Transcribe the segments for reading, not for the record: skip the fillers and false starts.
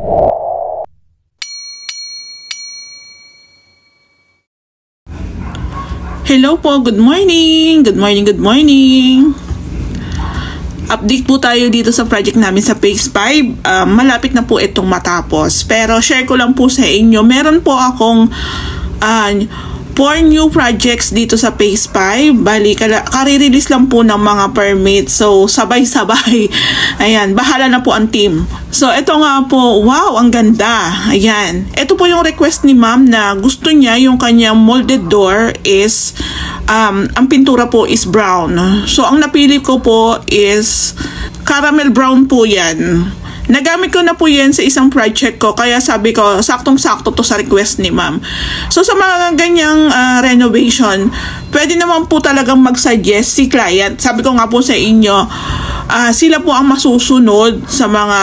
Hello po, good morning! Good morning, good morning! Update po tayo dito sa project namin sa Phase 5. Malapit na po itong matapos. Pero share ko lang po sa inyo, meron po akong 4 new projects dito sa Phase 5. Bali, kare-release lang po ng mga permit. So, sabay-sabay. Ayan, bahala na po ang team. So, ito nga po, wow, ang ganda. Ayan. Ito po yung request ni ma'am na gusto niya yung kanyang molded door is, ang pintura po is brown. So, ang napili ko po is caramel brown po yan. Nagamit ko na po yan sa isang project ko, kaya sabi ko, saktong-sakto to sa request ni ma'am. So, sa mga ganyang renovation, pwede naman po talagang mag-suggest si client. Sabi ko nga po sa inyo, sila po ang masusunod sa mga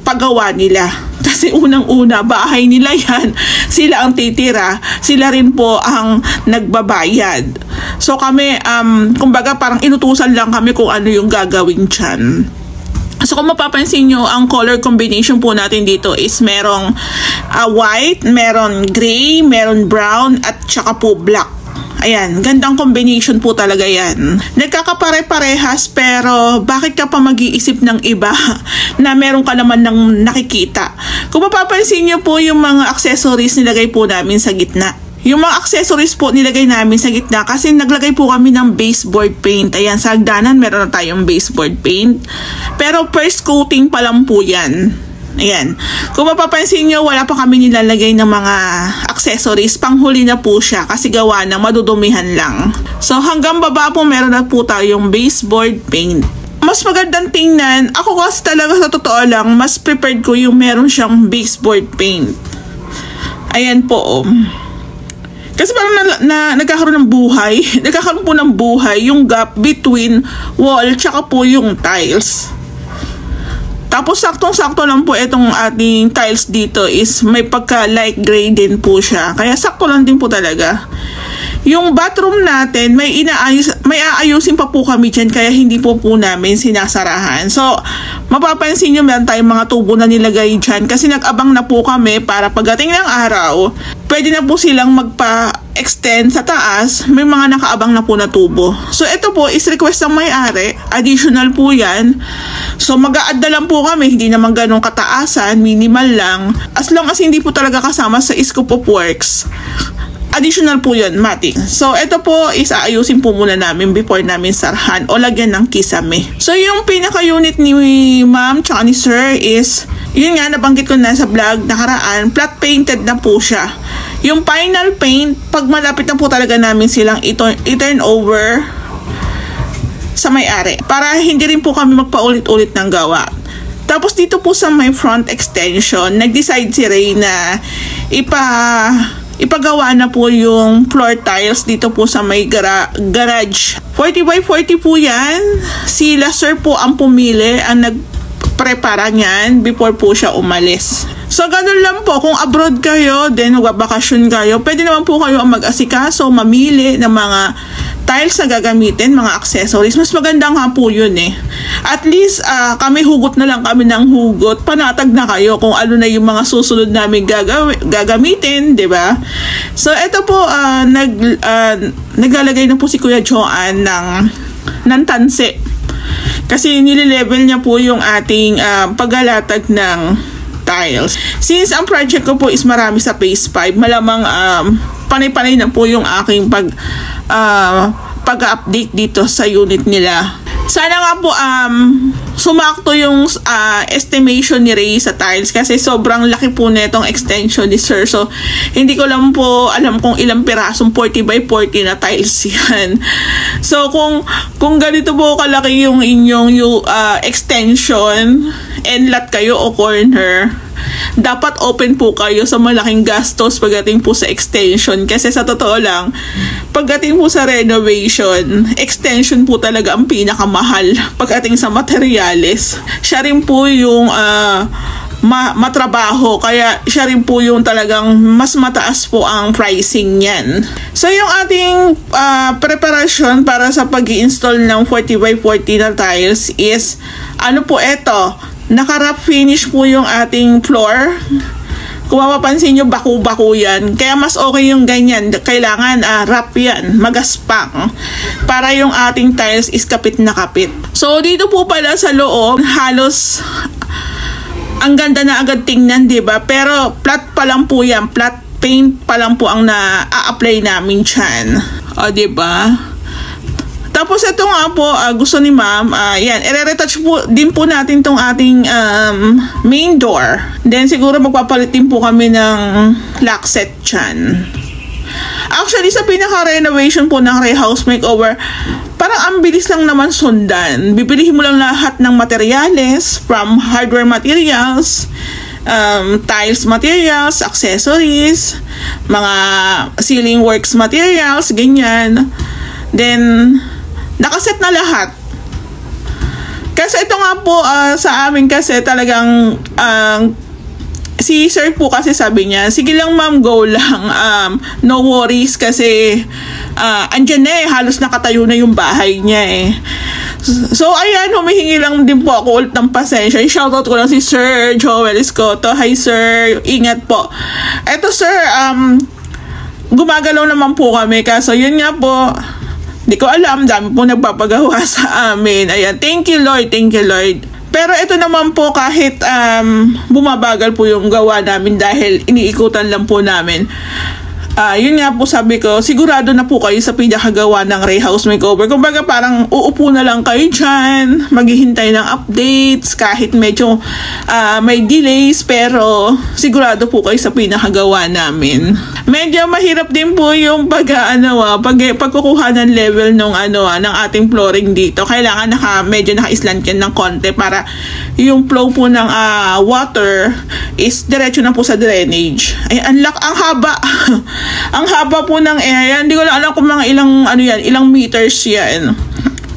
paggawa nila. Kasi unang-una, bahay nila yan. Sila ang titira. Sila rin po ang nagbabayad. So, kami, kumbaga parang inutusan lang kami kung ano yung gagawin dyan. So, kung mapapansin nyo, ang color combination po natin dito is merong white, meron gray, meron brown, at saka po black. Ayan, gandang combination po talaga yan. Nagkakapare-parehas, pero bakit ka pa mag-iisip ng iba na meron ka naman ng nakikita? Kung mapapansin nyo po, yung mga accessories nilagay po namin sa gitna. Yung mga accessories po nilagay namin sa gitna kasi naglagay po kami ng baseboard paint. Ayan, sa hagdanan meron na tayong baseboard paint. Pero first coating pa lang po yan. Ayan. Kung mapapansin nyo, wala pa kami nilalagay ng mga accessories. Panghuli na po siya kasi gawa ng madudumihan lang. So hanggang baba po meron na po tayong baseboard paint. Mas magandang tingnan. Ako kasi talaga sa totoo lang, mas prepared ko yung meron siyang baseboard paint. Ayan po. Kasi parang nagkakaroon ng buhay. Nagkakaroon po ng buhay yung gap between wall tsaka po yung tiles. Tapos saktong-sakto lang po itong ating tiles dito is may pagka light gray din po siya. Kaya sakto lang din po talaga. Yung bathroom natin, may aayusin pa po kami dyan kaya hindi po namin sinasarahan. So, mapapansin nyo meron tayong mga tubo na nilagay dyan kasi nag-abang na po kami para pagdating ng araw, pwede na po silang magpa-extend sa taas, may mga nakaabang na po na tubo. So, ito po is request ng may-ari, additional po yan. So, mag-a-add na lang po kami, hindi naman ganun kataasan, minimal lang. As long as hindi po talaga kasama sa scope of works, additional po yun, matik. So, ito po is aayusin po muna namin before namin sarhan o lagyan ng kisame. So, yung pinaka-unit ni ma'am tsaka ni sir is, yun nga, nabanggit ko na sa vlog nakaraan, flat painted na po siya. Yung final paint, pag malapit na po talaga namin silang i-turn over sa may-ari. Para hindi rin po kami magpaulit-ulit ng gawa. Tapos dito po sa may front extension, nag-decide si Ray na ipagawa na po yung floor tiles dito po sa may garage. 40 by 40 po yan. Sila sir po ang pumili, ang nagprepara niyan before po siya umalis. So, ganun lang po. Kung abroad kayo, then magbabakasyon kayo, pwede naman po kayo ang mag-asikaso, mamili ng mga tiles na gagamitin, mga accessories. Mas maganda nga po yun eh. At least, kami hugot na lang kami ng hugot. Panatag na kayo kung ano na yung mga susunod namin gagamitin, di ba? So, ito po, naglalagay na po si Kuya Joanne ng tanse. Kasi nililevel niya po yung ating paggalatag ng tiles. Since ang project ko po is marami sa Phase 5, malamang panay-panay na po yung aking pag-update dito sa unit nila. Sana nga po sumakto yung estimation ni Ray sa tiles kasi sobrang laki po netong extension ni sir. So, hindi ko lang po alam kung ilang pirasong 40 by 40 na tiles yan. So, kung ganito po kalaki yung inyong extension, inlet kayo o corner, dapat open po kayo sa malaking gastos pagdating po sa extension. Kasi sa totoo lang, pagdating po sa renovation, extension po talaga ang pinakamahal pagdating sa materials. Siya rin po yung matrabaho, kaya siya rin po yung talagang mas mataas po ang pricing niyan. So, yung ating preparation para sa pag-i-install ng 40 by 40 na tiles is, ano po ito? naka-wrap finish po yung ating floor. Kung mapapansin nyo, baku-baku yan. Kaya mas okay yung ganyan. Kailangan wrap yan, magaspang, para yung ating tiles is kapit na kapit. So, dito po pala sa loob, halos ang ganda na agad tingnan, diba? Pero flat pa lang po yan. Flat paint pa lang po ang na-apply namin dyan. O, diba? Tapos ito nga po, gusto ni ma'am, yan, i-retouch po din po natin tong ating main door. Then siguro magpapalit din po kami ng lock set dyan. Actually, sa pinaka-renovation po ng Ray House Makeover, parang ang bilis lang naman sundan. Bibilihin mo lang lahat ng materyales, from hardware materials, tiles materials, accessories, mga ceiling works materials, ganyan. Then, nakaset na lahat. Kasi ito nga po, sa amin kasi talagang, si sir po kasi sabi niya, sige lang ma'am, go lang. No worries kasi, andyan na halos nakatayo na yung bahay niya So, ayan, humihingi lang din po ako ulit ng pasensya. Shoutout ko lang si Sir Joel Escoto. Hi sir, ingat po. Eto sir, gumagalaw naman po kami. Kaso yun nga po, di ko alam, dami po nagpapagawa sa amin. Ayan, thank you Lord, thank you Lord. Pero ito naman po, kahit bumabagal po yung gawa namin dahil iniikutan lang po namin. Yun nga po sabi ko, sigurado na po kayo sa pinakagawa ng Ray House Makeover. Kumbaga parang uupo na lang kayo dyan, maghihintay ng updates, kahit medyo may delays, pero sigurado po kayo sa pinakagawa namin. Medyo mahirap din po yung pagkukuha ng level ng ating flooring dito. Kailangan medyo naka-slant yan ng konti para yung flow po ng water is diretso na po sa drainage. Ay, ang haba. Ang haba po ng area. Hindi ko lang alam kung mga ilang meters yan.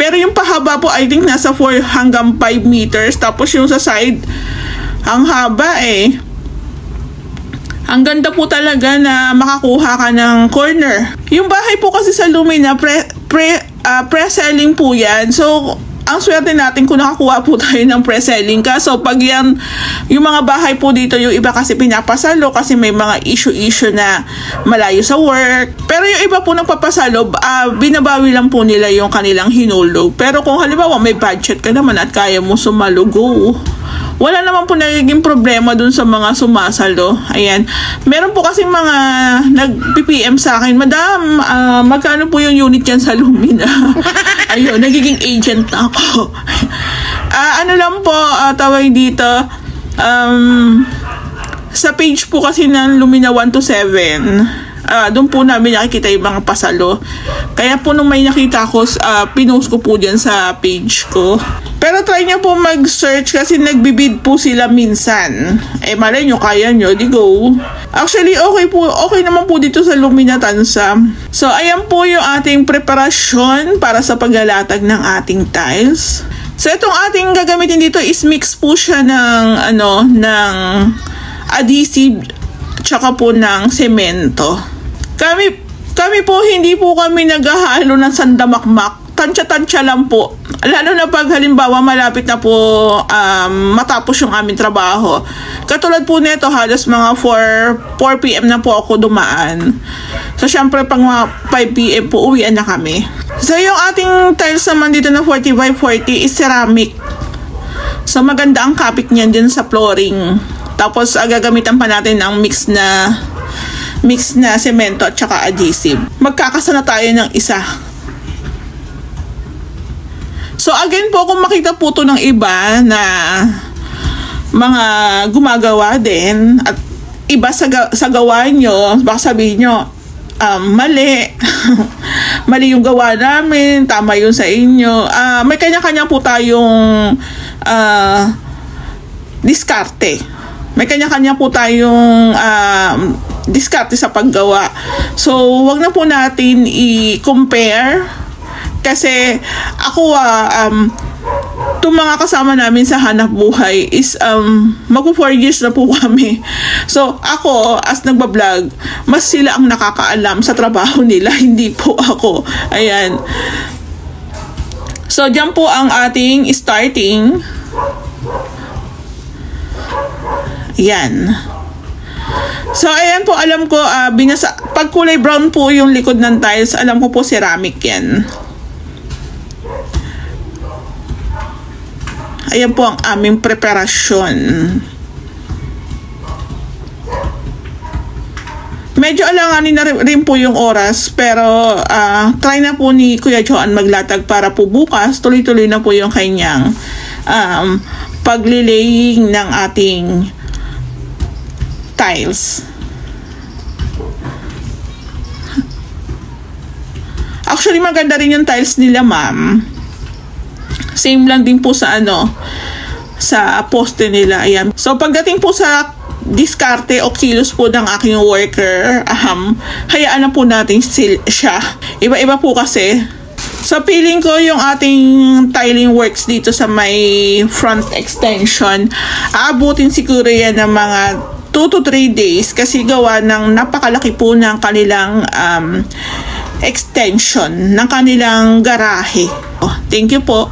Pero yung pahaba po, I think nasa 4 hanggang 5 meters. Tapos yung sa side, ang haba Ang ganda po talaga na makakuha ka ng corner. Yung bahay po kasi sa Lumina, pre-selling po yan. So, ang swerte natin kung nakakuha po tayo ng pre-selling ka. So, pag yan, yung mga bahay po dito, yung iba kasi pinapasalo kasi may mga issue na malayo sa work. Pero yung iba po nagpapasalo, binabawi lang po nila yung kanilang hinulog. Pero kung halimbawa may budget ka naman at kaya mo sumalugo, wala naman po nagiging problema dun sa mga sumasalo. Ayan. Meron po kasi mga nag-PPM sa akin, Madam, magkano po yung unit yan sa Lumina? Ayun, nagiging agent na ako. Lang po, tawag dito, sa page po kasi ng Lumina 1 to 7, doon po namin nakikita yung mga pasalo. Kaya po nung may nakita ko, pinost ko po dyan sa page ko. Pero try nyo po mag-search kasi nagbibid po sila minsan. Malay nyo, kaya nyo, di go. Actually, okay naman po dito sa Lumina Tansa. So, ayan po yung ating preparasyon para sa paglalatag ng ating tiles. So, itong ating gagamitin dito is mix po siya ng adhesive tsaka po ng semento. Kami po, hindi po kami naghahalo ng sandamakmak. Tansya-tansya lang po. Lalo na pag halimbawa malapit na po matapos yung aming trabaho. Katulad po nito, halos mga 4 PM na po ako dumaan. So, syempre, pag mga 5 PM po, uwian na kami. So, yung ating tiles naman dito na 40x40 is ceramic. So, maganda ang kapit niyan dyan sa flooring. Tapos, gagamitan pa natin ng mix na semento at saka adhesive. Magkakasa na tayo ng isa. So, again po, kung makita po ito ng iba na mga gumagawa din at iba sa gawa nyo, baka sabihin nyo, mali. Mali yung gawa namin, tama yun sa inyo. May kanya-kanya po tayong diskarte. May kanya-kanya po tayong diskarte sa paggawa. So, wag na po natin i-compare. Kasi ako, itong mga kasama namin sa hanap buhay is magpo 4 years na po kami. So, ako, as nagbablog, mas sila ang nakakaalam sa trabaho nila, hindi po ako. Ayan. So, dyan po ang ating starting. Yan. So, ayan po, alam ko, pag kulay brown po yung likod ng tiles, alam ko po ceramic yan. Ayan po ang aming preparasyon. Medyo alanganin na rin po yung oras, pero try na po ni Kuya Joan maglatag para po bukas, tuloy-tuloy na po yung kanyang paglilaying ng ating tiles. Actually, maganda rin yung tiles nila, ma'am. Same lang din po sa sa poste nila. Ayan. So, pagdating po sa diskarte o kilos po ng aking worker, hayaan na po natin siya. Iba-iba po kasi. So, feeling ko yung ating tiling works dito sa may front extension, aabutin siguro yan ng mga 2 to 3 days kasi gawa ng napakalaki po ng kanilang extension ng kanilang garahe. Thank you po.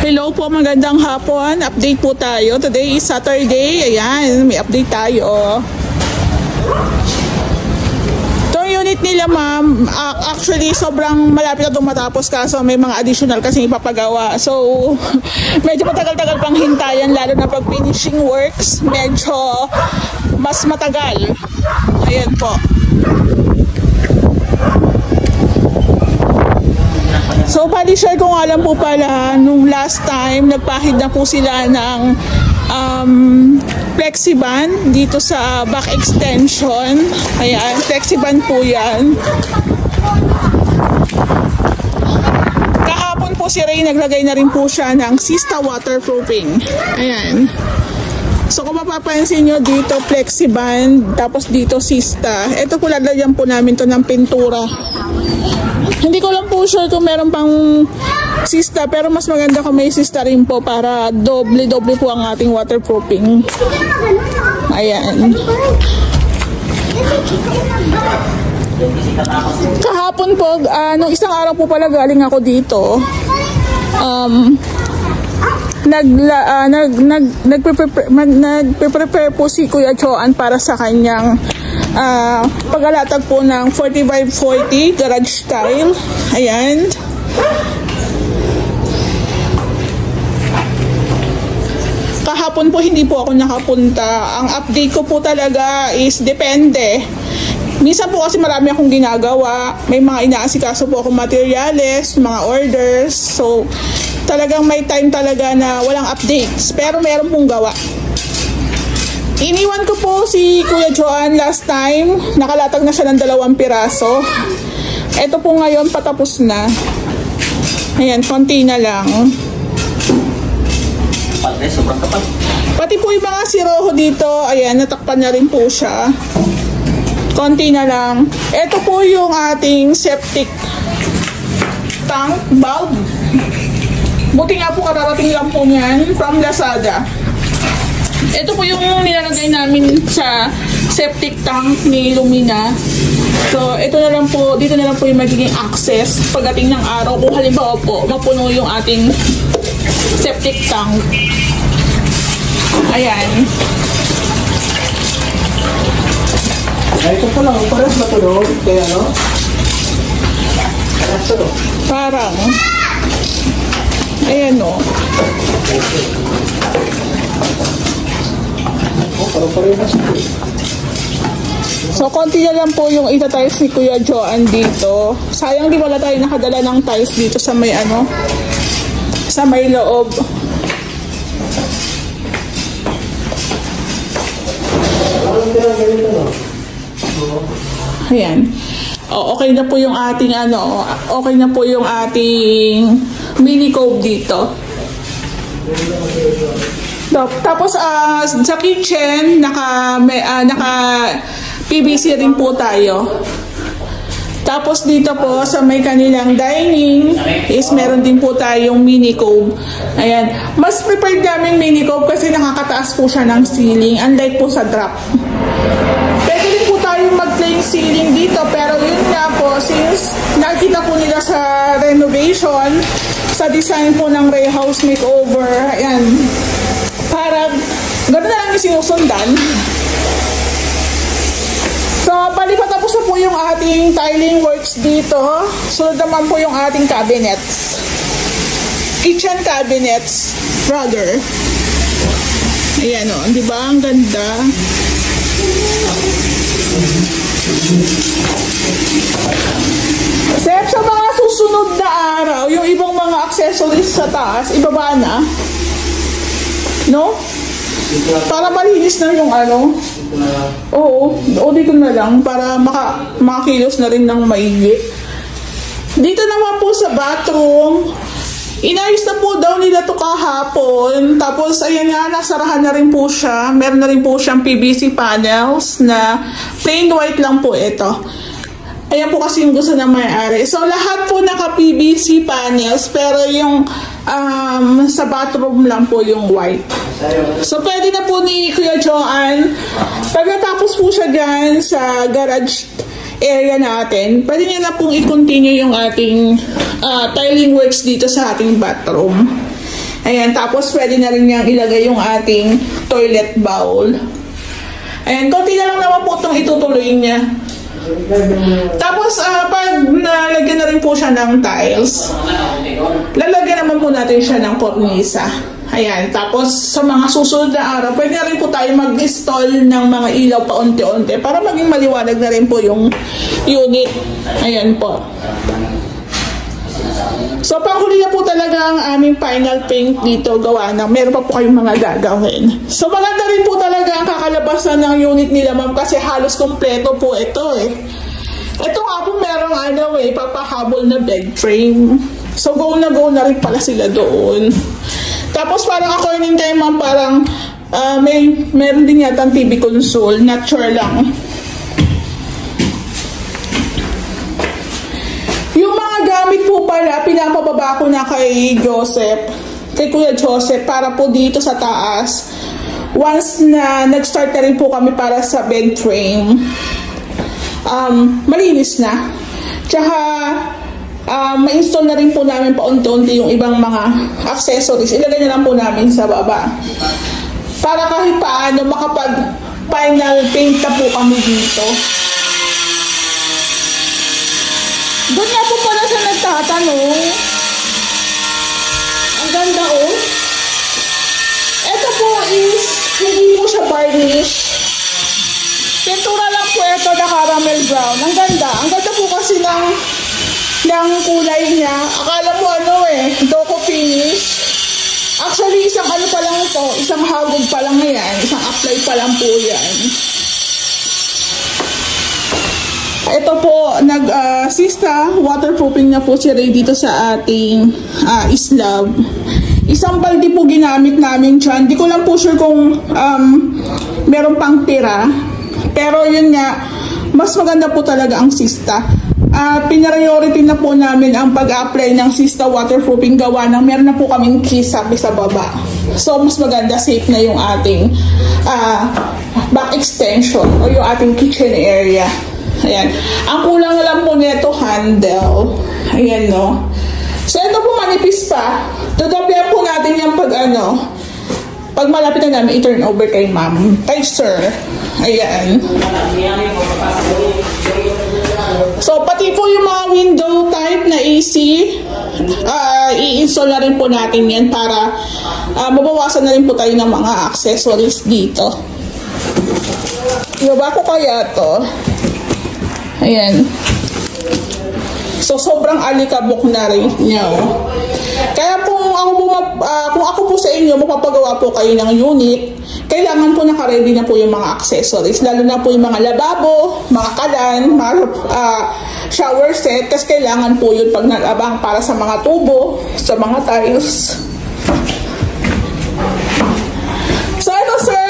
Hello po, magandang hapon. Update po tayo. Today is Saturday. Ayan, may update tayo. Itong unit nila, ma'am, actually sobrang malapit na itong matapos kaso may mga additional kasi ipapagawa. So, medyo matagal-tagal pang hintayan lalo na pag finishing works. Medyo mas matagal. Ayan po. So, pali-share ko nga lang po pala, nung last time, nagpahid na po sila ng Flexiband dito sa back extension. Ayan, Flexiband po yan. Kahapon po si Ray, naglagay na rin po siya ng Sista waterproofing. Ayan. So, kung mapapansin nyo dito, Flexiband, tapos dito Sista. Ito po, lalagyan po namin to ng pintura. Hindi ko lang po sure kung meron pang Sista, pero mas maganda kung may Sista rin po para doble-doble po ang ating waterproofing. Ayan. Kahapon po, nung isang araw po pala galing ako dito, nagpe-prepare po si Kuya Joan para sa kanyang pag-alatag po ng 4540 garage style. Ayan. Kahapon po hindi po ako nakapunta. Ang update ko po talaga is depende. Minsan po kasi marami akong ginagawa. May mga inaasikaso po akong materials, mga orders. So, talagang may time talaga na walang updates. Pero meron pong gawa. Iniwan ko po si Kuya Joan last time. Nakalatag na siya ng 2 piraso. Ito po ngayon patapos na. Ayan, konti na lang. Pati po yung mga siroho dito, ayan, natakpan na rin po siya. Konti na lang. Ito po yung ating septic tank bulb. Buti nga po kararating lang po niyan from Lazada. Ito po yung nilalagay namin sa septic tank ni Lumina. So, ito na lang po, dito na lang po yung magiging access pagdating ng araw. Kung halimbawa po, mapuno yung ating septic tank. Ayan. Ito po lang, parang matulog. Kaya ano? Parang. Ayan o. So, konti na lang po yung ita-tiles ni Kuya Joan dito. Sayang di wala tayo nakadala ng tiles dito sa may sa may loob. Ayan. Okay na po yung ating okay na po yung ating mini cove dito. Tapos sa kitchen naka PVC rin po tayo. Tapos dito po sa may kanilang dining is meron din po tayong mini cove. Ayan. Mas prepared namin mini cove kasi nakakataas po siya ng ceiling unlike po sa drop. Pwede din po tayong mag-plain ceiling dito pero yun nga po since nakita po nila sa renovation sa design po ng Ray House Makeover. Ayan. Para gano'n na lang yung sinusundan. So, palipat na po sa po yung ating tiling works dito. Sunod naman po yung ating cabinets. Kitchen cabinets, rather. Ayan o, di ba? Ang ganda. Sep, sa mga susunod na araw, yung ibang mga accessories sa taas, ibaba na. No? Para malinis na yung ano. Oo, dito na lang para makakilos na rin ng maigi. Dito naman po sa bathroom, inayos na po daw nila to kahapon. Tapos ayan nga, nasarahan na rin po siya. Meron na rin po siyang PVC panels na plain white lang po ito. Ayan po kasi yung gusto na may-ari. So lahat po naka-PVC panels, pero yung sa bathroom lang po yung white. So pwede na po ni Kuya Joanne, pagkatapos po siya dyan sa garage area natin, pwede niya na pong i-continue yung ating tiling works dito sa ating bathroom. Ayan, tapos pwede na rin niyang ilagay yung ating toilet bowl. Ayan, konti na lang naman po itong itutuloy niya. Tapos pag nalagyan na rin po siya ng tiles, lalagyan naman po natin siya ng kornisa. Ayan, tapos sa mga susunod na araw, pwede na rin po tayo mag-install ng mga ilaw paunti-unti para maging maliwanag na rin po yung unit. Ayan po. So panghuli na po talaga ang aming final paint dito, gawa ng meron pa po kayong mga gagawin. So maganda rin po talaga ang kakalabasan ng unit nila, ma'am, kasi halos kompleto po ito eh. Ito nga po merong papahabol na bed frame. So go na rin pala sila doon. Tapos parang according kay ma'am, parang meron din yata ang TV console, not sure lang. Yung mga gamit po pala, pinapababa ko na kay Kuya Joseph, para po dito sa taas. Once na nag-start na rin po kami para sa bed frame, malinis na. Tsaka, ma-install na rin po namin paunti-unti yung ibang mga accessories. Ilagay na lang po namin sa baba. Para kahit paano makapag-final paint na po kami dito. Doon nga po pala sa nagtatanong. Ang ganda oh. Ito po is, hindi po siya varnish. Pintura lang po ito na caramel brown. Ang ganda. Ang ganda po kasi ng kulay niya. Akala mo doko finish. Actually, isang ano pa lang ito. Isang hagod pa lang yan. Isang apply pa lang po yan. Ito po, sista, waterproofing na po si Ray dito sa ating slab. Isang balde po ginamit namin dyan. Di ko lang po sure kung meron pang tira. Pero yun nga, mas maganda po talaga ang sista. Pinariority na po namin ang pag-apply ng sista waterproofing, gawa ng meron na po kaming keys sa baba. So, mas maganda, safe na yung ating back extension o yung ating kitchen area. Ayan. Ang kulang na lang po nito, handle. Ayan, no? So, ito po manipis pa. Dodoblehan po natin yung pag malapit na namin, i-turn over kay ma'am. Kay sir. Ayan. So, pati po yung mga window type na AC, i-install na rin po natin yan para mabawasan na rin po tayo ng mga accessories dito. Ibaba ko kaya to. Ayan. So, sobrang alikabok na rin niya. Kaya kung ako po sa inyo, mapapagawa po kayo ng unit, kailangan po naka-ready na po yung mga accessories. Lalo na po yung mga lababo, mga kalan, mga shower set. Kasi kailangan po yun pag nag-abang para sa mga tubo, sa mga tiles. So, ito sir,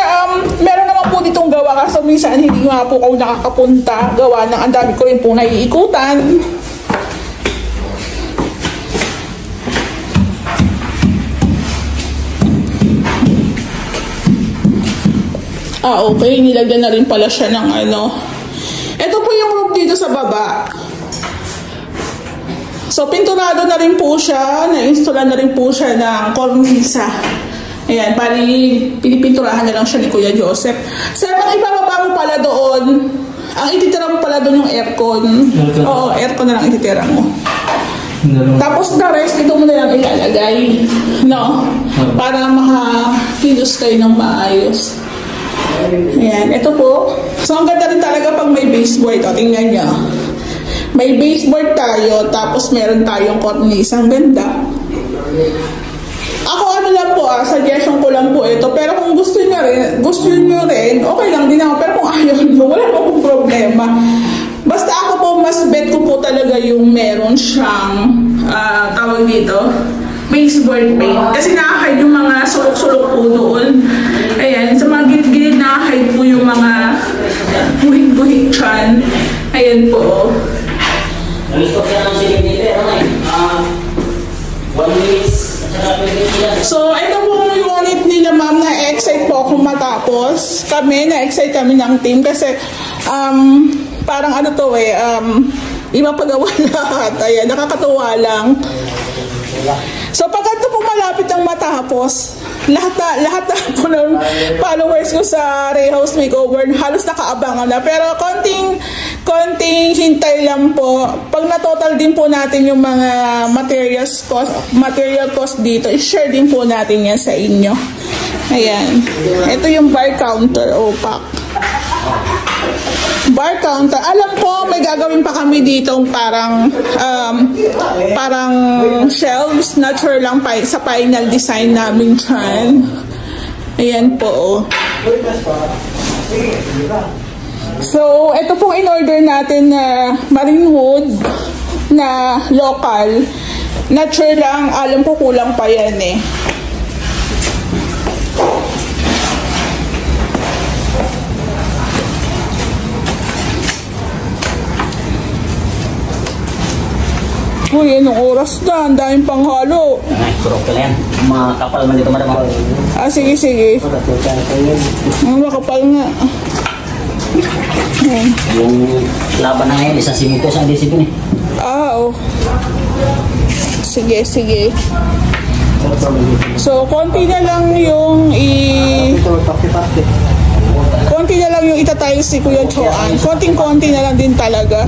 meron naman po ditong gawa kasi minsan hindi nga po ako nakakapunta. Gawa ng ang dami ko rin po naiikutan. Okay. Nilagyan na rin pala siya ng Ito po yung roof dito sa baba. So, pinturado na rin po siya. Na-installan na rin po siya ng kornisa. Ayan, bali, pinipinturahan na lang siya ni Kuya Joseph. Sir, ang ibababa mo pala doon, ang ititira mo pala doon yung aircon. Oo, aircon na lang ititira mo. Tapos the rest, ito mo na lang ilalagay. No? Para makakilos kayo ng maayos. Ayan, ito po. So, ang ganda rin talaga pag may baseboard. O, tingnan nyo. May baseboard tayo, tapos meron tayong cornice. Ang ganda. Ako ano lang po, suggestion ko lang po ito. Pero kung gusto nyo rin, okay lang din ako. Pero kung ayaw nyo, wala akong problema. Basta ako po, mas bet ko po talaga yung meron siyang, tawag dito, baseboard paint. Kasi nakahide yung mga sulok-sulok po doon. Ayan, sa mga gilid-gilid nakahide po yung mga buhit-buhit dyan. Ayan po. So, ito po yung unit nila, ma'am, na-excite po akong matapos. Na-excite kami ng team kasi, parang ano to iba pagawa lahat. Ayan, nakakatuwa lang. So, pag ito po malapit ang matapos, lahat na po ng followers ko sa Ray House Makeover halos nakaabangan na. Pero konting hintay lang po. Pag na-total din po natin yung mga material cost dito, i-share din po natin yan sa inyo. Ayan. Ito yung bar counter, opak. Bar counter. Alam ko, may gagawin pa kami dito parang shelves. Not sure lang sa final design namin dyan. Ayan po. So, ito pong in-order natin na marine wood na local. Not sure lang, alam ko kulang pa yan eh. Uy, anong oras na? Ang daming panghalo. Kurok ka lang yan. Makapal man dito, madam. Sige. Makapal nga. Yung laban na ngayon, isang simito, isang disipin eh. Oh. Sige. So, konti na lang yung itatiles si Kuya Joan. Konting-konti na lang din talaga.